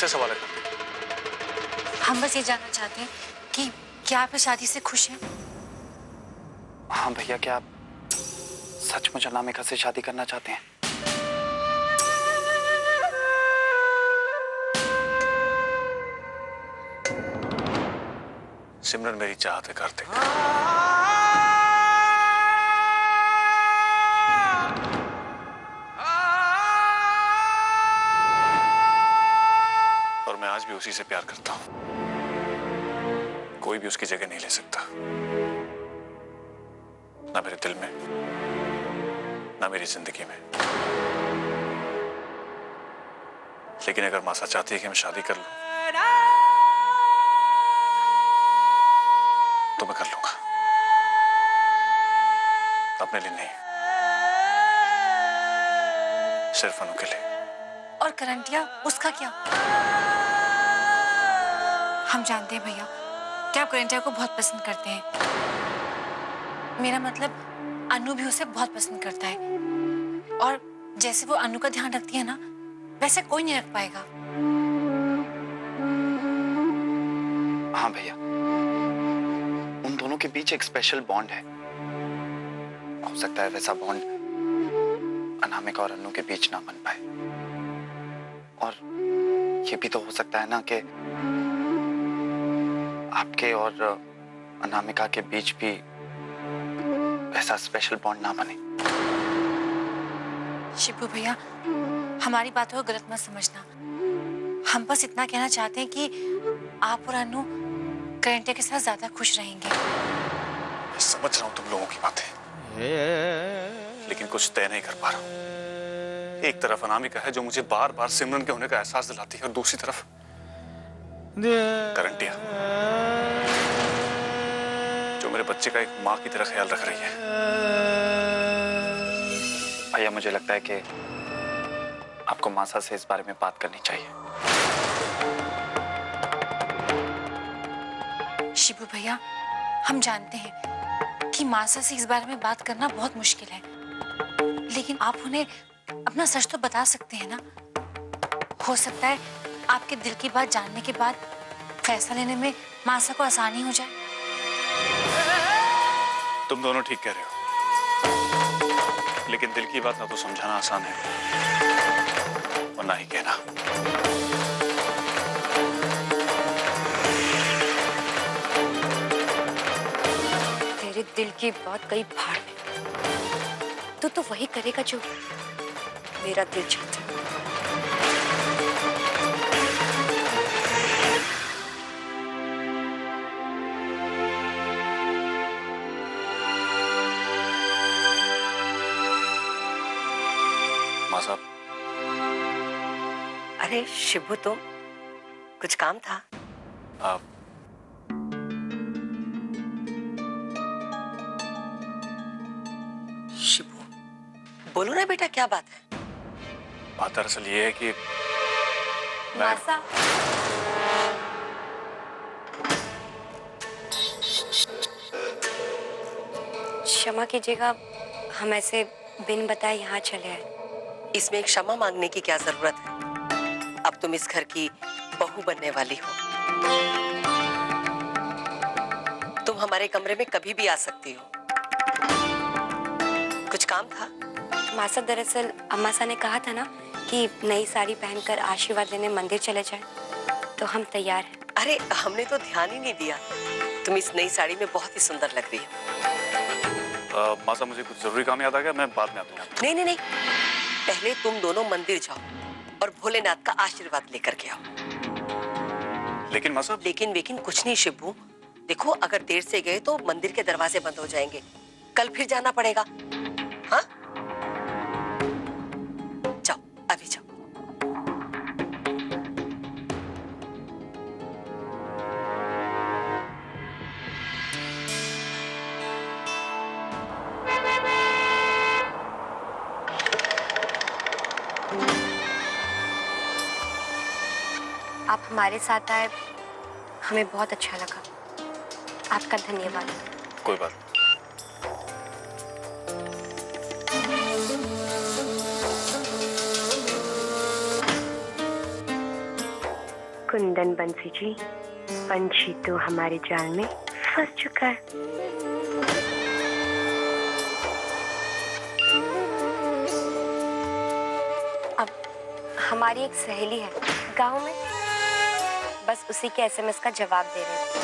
कैसे सवाल है? हम बस ये जानना चाहते हैं कि क्या आप इस शादी से खुश हैं? हाँ भैया, क्या आप सचमुच अनामिका से शादी करना चाहते हैं? सिमरन मेरी चाहत है कार्तिक। और मैं आज भी उसी से प्यार करता हूं। कोई भी उसकी जगह नहीं ले सकता, ना मेरे दिल में, ना मेरी जिंदगी में। लेकिन अगर मासा चाहती है कि मैं शादी कर लूं तो मैं कर लूंगा, अपने लिए नहीं, सिर्फ अनु के लिए। और करंटिया, उसका क्या? हम जानते हैं भैया कि आप करंटिया को बहुत पसंद करते हैं। मेरा मतलब अनु भी उसे बहुत पसंद करता है, और जैसे वो अनु का ध्यान रखती है ना, वैसे कोई नहीं रख पाएगा। हाँ भैया, उन दोनों के बीच एक स्पेशल बॉन्ड है। हो सकता है वैसा बॉन्ड अनामिका और अनु के बीच ना बन पाए। और ये भी तो हो सकता है ना कि आपके और अनामिका के बीच भी वैसा स्पेशल बॉन्ड ना बने। शिबू भैया, हमारी बातों को गलत मत समझना। हम बस इतना कहना चाहते हैं कि आप और अनु करंटिया के साथ ज्यादा खुश रहेंगे। मैं समझ रहा हूं तुम लोगों की बातें, लेकिन कुछ तय नहीं कर पा रहा हूं। एक तरफ अनामिका है जो मुझे बार बार सिमरन के होने का एहसास दिलाती है, और दूसरी तरफ करंटिया जो मेरे बच्चे का एक माँ की तरह ख्याल रख रही है। भैया, मुझे लगता है कि आपको मासा से इस बारे में बात करनी चाहिए। शिबू भैया, हम जानते हैं कि मासा से इस बारे में बात करना बहुत मुश्किल है, लेकिन आप उन्हें अपना सच तो बता सकते हैं ना। हो सकता है आपके दिल की बात जानने के बाद फैसला लेने में मासा को आसानी हो जाए। तुम दोनों ठीक कह रहे हो, लेकिन दिल की बात ना तो समझाना आसान है और ना ही कहना। तेरे दिल की बात कई भाड़ में, तू तो वही करेगा जो मेरा दिल चाहता है। माँ साहब, अरे शिबू, तो कुछ काम था? आप शिबू, बोलो ना बेटा, क्या बात है? बात दरअसल ये है कि मासा, क्षमा कीजिएगा, हम ऐसे बिन बताए यहाँ चले आए। इसमें एक क्षमा मांगने की क्या जरूरत है? अब तुम इस घर की बहू बनने वाली हो। तुम हमारे कमरे में कभी भी आ सकती हो। कुछ काम था? मासा, दरअसल अम्मासा ने कहा था ना कि नई साड़ी पहनकर आशीर्वाद लेने मंदिर चले जाएं, तो हम तैयार हैं। अरे हमने तो ध्यान ही नहीं दिया। तुम इस नई साड़ी में बहुत ही सुंदर लग रही हो। माँ साहब, मुझे कुछ जरूरी काम याद आ गया, मैं बाद में आता हूँ। नहीं नहीं नहीं, पहले तुम दोनों मंदिर जाओ और भोलेनाथ का आशीर्वाद लेकर के आओ। लेकिन माँ साहब, लेकिन कुछ नहीं शिबू। देखो, अगर देर से गए तो मंदिर के दरवाजे बंद हो जाएंगे, कल फिर जाना पड़ेगा। हाँ, जाओ, अभी जाओ। आप हमारे साथ आए, हमें बहुत अच्छा लगा। आपका धन्यवाद। कोई बात नहीं। कुंदन बंसी जी, पंछी तो हमारे जाल में फंस चुका है। हमारी एक सहेली है गांव में, बस उसी के एसएमएस का जवाब दे रहे थे।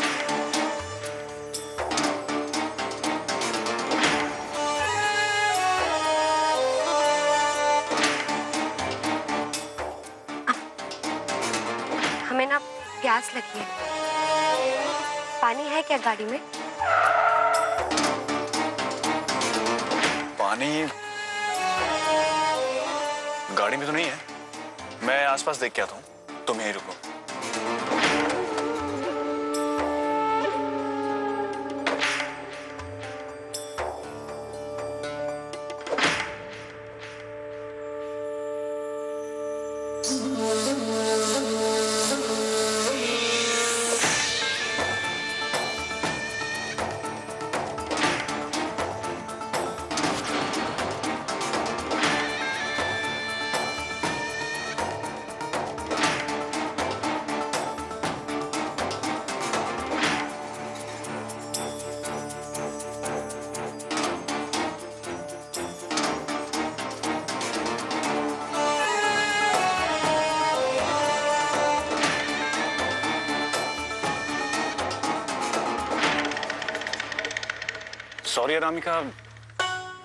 हमें ना प्यास लगी है, पानी है क्या गाड़ी में? पानी गाड़ी में तो नहीं है, मैं आसपास देख के आता हूँ, तुम यहीं रुको। सॉरी अनामिका,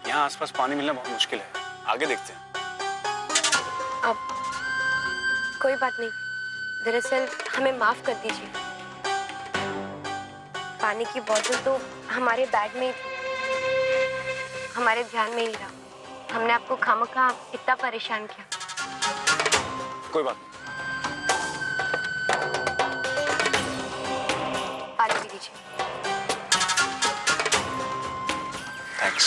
यहाँ आसपास पानी मिलना बहुत मुश्किल है, आगे देखते हैं। अब कोई बात नहीं, दरअसल हमें माफ कर दीजिए। पानी की बोतल तो हमारे बैग में ही थी, हमारे ध्यान में ही रहा। हमने आपको खामखा इतना परेशान किया। कोई बात नहीं। पानी पी लीजिए। थैंक्स।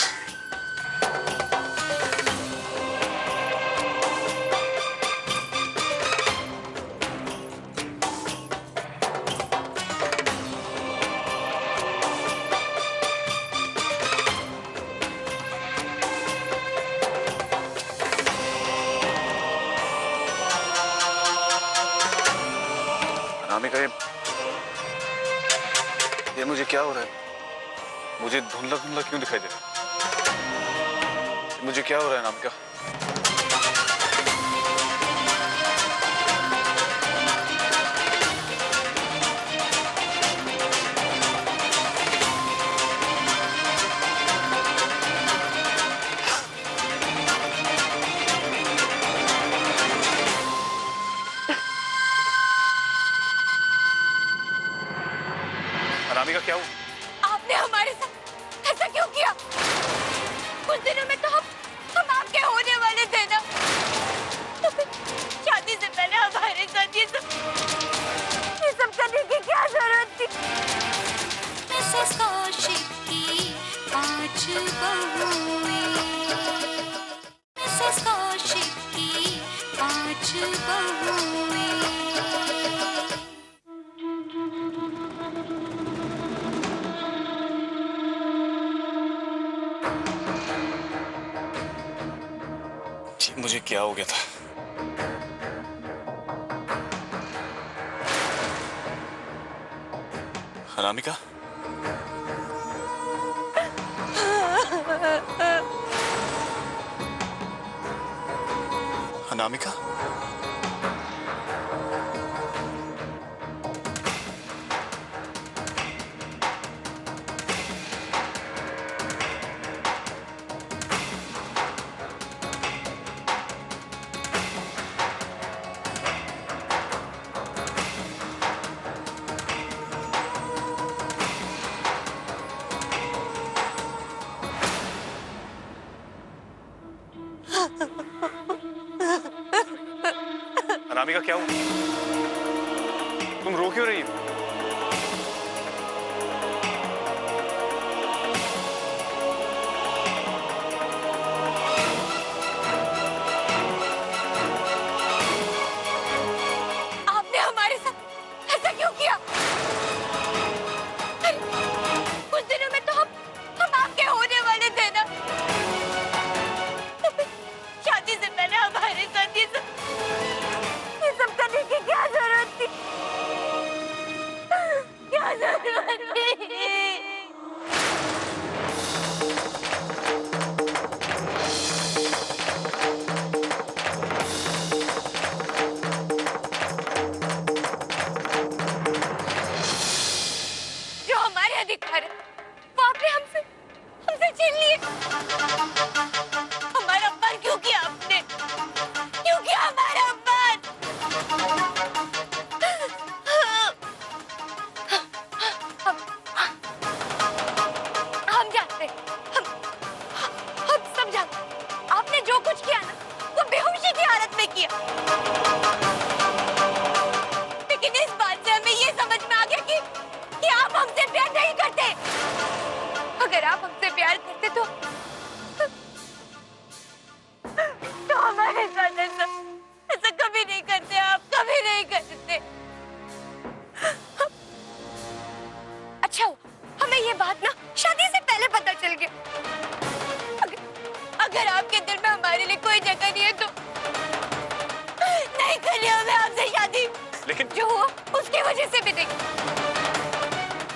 अनामिका, ये मुझे क्या हो रहा है? मुझे धुंधला धुंधला क्यों दिखाई दे रहा है? मुझे क्या हो रहा है अनामिका? अनामिका क्या हुआ? आपने हमारे साथ ऐसा क्यों किया? कुछ दिनों में तो हम आपके होने वाले थे ना, तो फिर शादी से पहले हमारे साथ ये सब करने की क्या जरूरत थी? मिसेस कौशिक की 5 बहुएं, मिसेस कौशिक की 5 बहुएं। मुझे क्या हो गया था? अनामिका, अनामिका, अनामिका क्या हुआ? तुम रो क्यों रही हो? आपने हमारे साथ ऐसा क्यों किया? अरे, कुछ दिनों में तो हम आपके होने वाले थे ना, तो फिर शादी से पहले हमारे साथ ये सब करने की क्या जरूरत थी? वो आपने हमसे हमसे छीन लिए। हमारा अपमान क्यों किया आपने? क्यों किया हमारा अपमान? हम जानते हैं, हम सब जानते हैं। आपने जो कुछ किया ना, वो बेहोशी की हालत में किया। लेकिन इस बात से हमें ये समझ में आ गया कि आप हमसे प्यार नहीं करते। अगर आप हमसे प्यार करते तो हमारे साथ ऐसा कभी नहीं करते। आप कभी नहीं करते। अच्छा हुआ हमें ये बात ना शादी से पहले पता चल गया। अगर आपके दिल में हमारे लिए कोई जगह नहीं है तो नहीं करनी हमें आपसे शादी। लेकिन जो हुआ उसकी वजह से भी नहीं।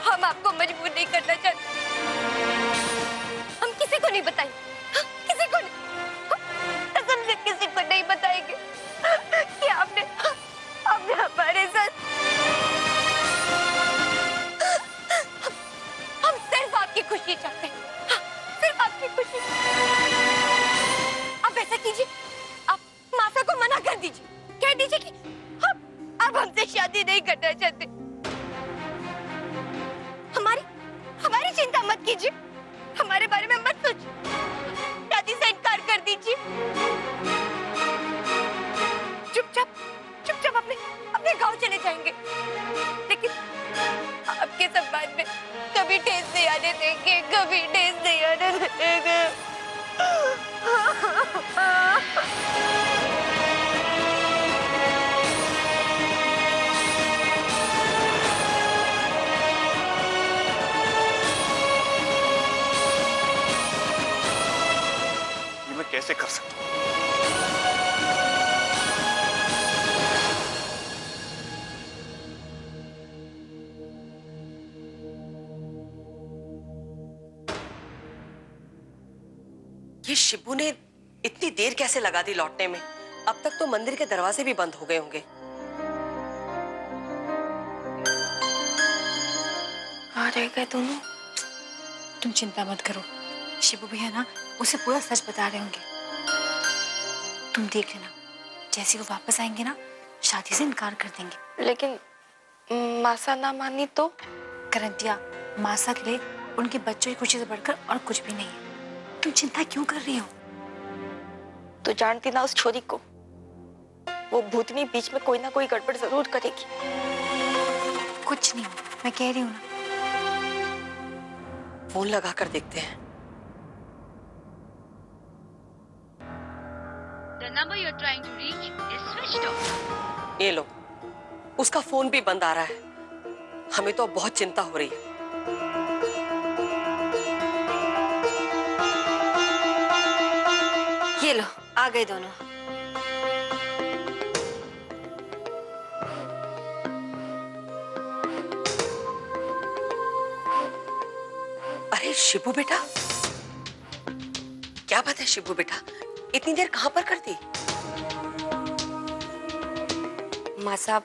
हम आपको मजबूर नहीं करना चाहते। हम किसी को नहीं बताएंगे। किसी को नहीं, कसम से किसी को नहीं बताएंगे कि आपने हमारे साथ। हम सिर्फ आपकी खुशी चाहते हैं। सिर्फ आपकी खुशी। आप ऐसा कीजिए, आप मासा को मना कर दीजिए। कह दीजिए कि आप हमसे शादी नहीं करना चाहते। हमारी चिंता मत कीजिए। हमारे बारे में मत सोचिए। शादी से इनकार कर दीजिए। चुपचाप अपने गांव चले जाएंगे। लेकिन आपके सम्मान में कभी ठेस नहीं आने देंगे। कभी ठेस नहीं आने देंगे। ये मैं कैसे कर सकता हूँ? ये शिबू ने इतनी देर कैसे लगा दी लौटने में? अब तक तो मंदिर के दरवाजे भी बंद हो गए होंगे। आ रहेगा दोनों। तुम चिंता मत करो, शिबू भैया ना उसे पूरा सच बता रहे होंगे। तुम देख लेना, जैसे वो वापस आएंगे ना शादी से इनकार कर देंगे। लेकिन मासा ना मानी तो? करंटिया, मासा के लिए उनके बच्चों की खुशी से बढ़कर और कुछ भी नहीं है। तुम चिंता क्यों कर रही हो? तो जानती ना उस छोरी को, वो भूतनी बीच में कोई ना कोई गड़बड़ जरूर करेगी। कुछ नहीं, मैं कह रही हूँ ना। फोन लगा कर देखते हैं। The number you're trying to reach is switched off. ये लो, उसका फोन भी बंद आ रहा है। हमें तो बहुत चिंता हो रही है। ये लो, आ गए दोनों। अरे शिबू बेटा, क्या बात है शिबू बेटा? इतनी देर कहाँ पर कर दी? माँ साहब,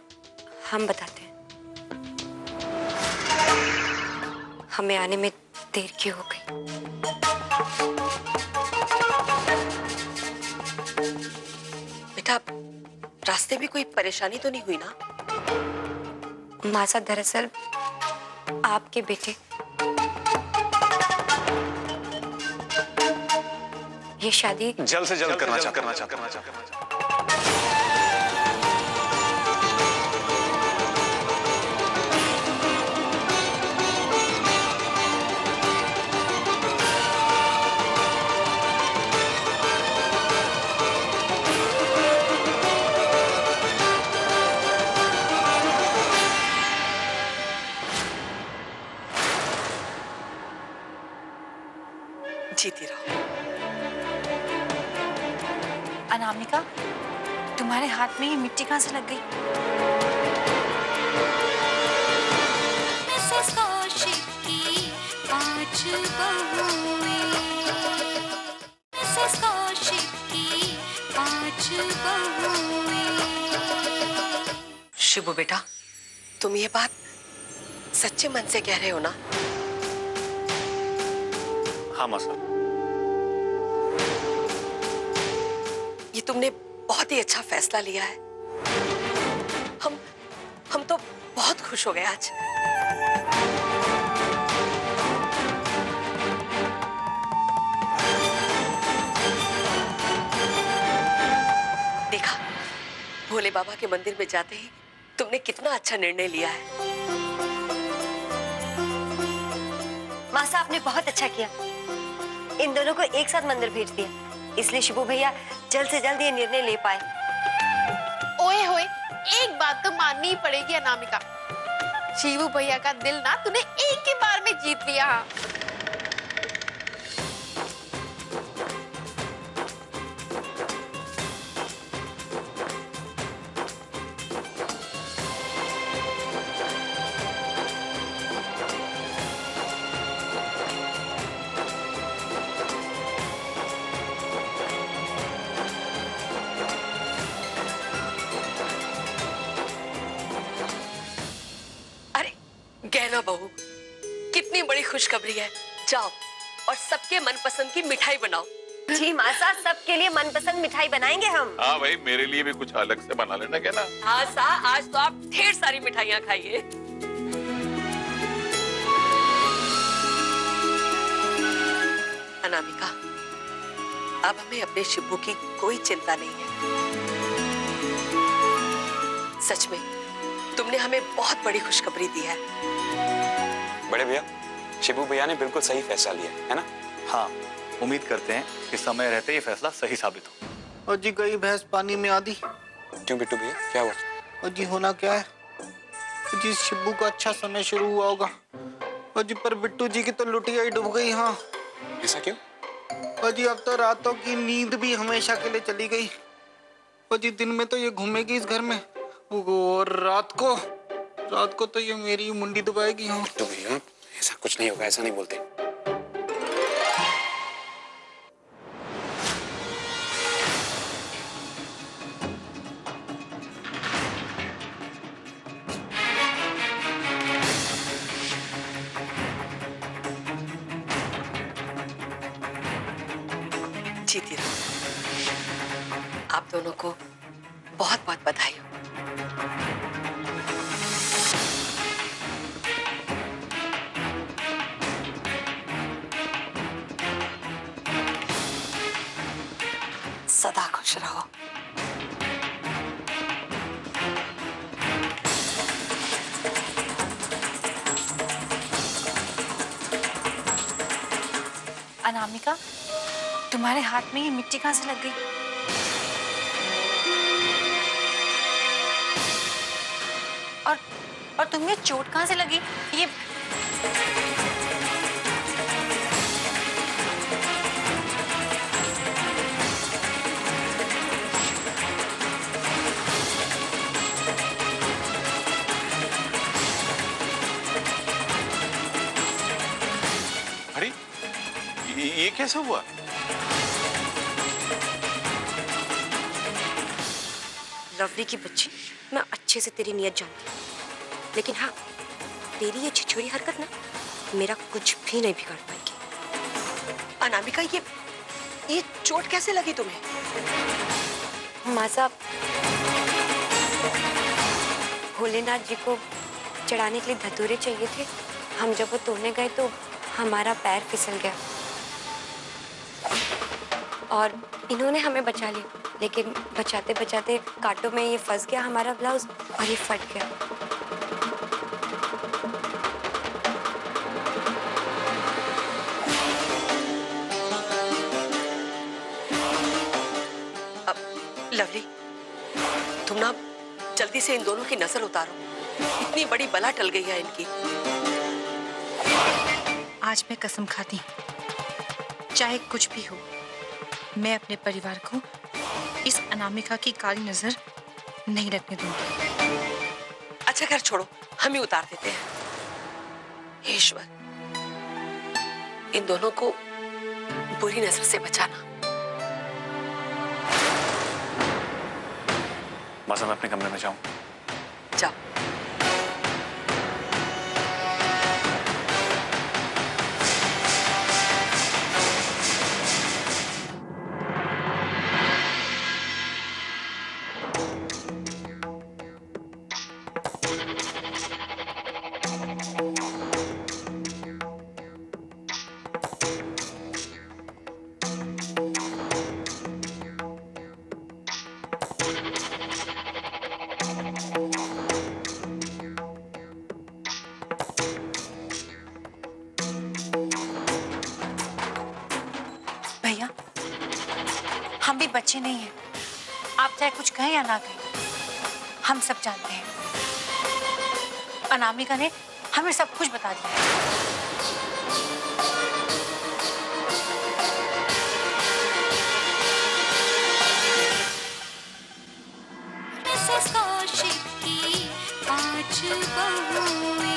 हम बताते हैं। हमें आने में देर क्यों हो गई? बेटा, रास्ते में कोई परेशानी तो नहीं हुई ना? माँ साहब, दरअसल आपके बेटे ये शादी जल्द से जल्द करना चाहता। जीती रहो। अनामिका, तुम्हारे हाथ में ये मिट्टी कहाँ से लग गई? मिसेस कौशिक की 5 बहुएं। मिसेस कौशिक की 5 बहुएं। शिबू बेटा, तुम ये बात सच्चे मन से कह रहे हो ना? हाँ माँ साहब। ये तुमने बहुत ही अच्छा फैसला लिया है। हम तो बहुत खुश हो गए आज। देखा, भोले बाबा के मंदिर में जाते ही तुमने कितना अच्छा निर्णय लिया है। मासा, आपने बहुत अच्छा किया, इन दोनों को एक साथ मंदिर भेज दिया, इसलिए शिबू भैया जल्द से जल्द ये निर्णय ले पाए। ओए होए, एक बात तो माननी ही पड़ेगी अनामिका, शिबू भैया का दिल ना तूने एक ही बार में जीत लिया। गहना बहू, कितनी बड़ी खुशखबरी है। जाओ और सबके मनपसंद की मिठाई बनाओ। जी मासा, सबके लिए मनपसंद मिठाई बनाएंगे हम। हाँ भाई, मेरे लिए भी कुछ अलग से बना लेना क्या ना। हाँ सा, आज तो आप ढेर सारी मिठाइयाँ खाइए। अनामिका, अब हमें अपने शिबू की कोई चिंता नहीं है। सच में तुमने हमें बहुत बड़ी खुशखबरी दी है। बड़े भैया, शिबू भैया ने बिल्कुल सही फैसला लिया है ना? हाँ, उम्मीद करते हैं कि समय रहते ये फैसला सही साबित हो। और जी गई भैंस पानी में आधी। क्यों बिट्टू भैया, क्या हुआ? और जी होना क्या है जी, शिबू का अच्छा समय शुरू हुआ होगा और जी, पर बिट्टू जी की तो लुटिया ही डूब गई। हाँ, ऐसा क्यों? और जी अब तो रातों की नींद भी हमेशा के लिए चली गई। और जी दिन में तो ये घूमेगी इस घर में, और रात को तो ये मेरी मुंडी दबाएगी। हाँ बिट्टू भैया, ऐसा कुछ नहीं होगा, ऐसा नहीं बोलते। जीती रहो। आप दोनों को बहुत बहुत बधाई हो। सदा खुश रहो। अनामिका, तुम्हारे हाथ में ये मिट्टी कहाँ से लग गई? और तुम्हें चोट कहाँ से लगी? ये अरे ये कैसे हुआ? लवली की बच्ची, मैं अच्छे से तेरी नियत जानती हूँ, लेकिन हाँ, तेरी ये छिछोरी हरकत ना मेरा कुछ भी नहीं बिगाड़ पाएगी। अनामिका, ये चोट कैसे लगी तुम्हें? माँ साहब, भोलेनाथ जी को चढ़ाने के लिए धतूरे चाहिए थे। हम जब वो तोड़ने गए तो हमारा पैर फिसल गया और इन्होंने हमें बचा लिया, लेकिन बचाते बचाते कांटों में ये फंस गया हमारा ब्लाउज और ये फट गया। अब लवली, तुम ना जल्दी से इन दोनों की नजर उतारो। इतनी बड़ी बला टल गई है इनकी। आज मैं कसम खाती हूँ, चाहे कुछ भी हो, मैं अपने परिवार को इस अनामिका की काली नजर नहीं रखने दूंगी। अच्छा घर छोड़ो, हम ही उतार देते हैं। हे ईश्वर, इन दोनों को बुरी नजर से बचाना। मासा, मैं अपने कमरे में जाऊं? जाओ। हम भी बच्चे नहीं हैं। आप चाहे कुछ कहें या ना कहें, हम सब जानते हैं। अनामिका ने हमें सब कुछ बता दिया है। कौशिक की 5 बहुएं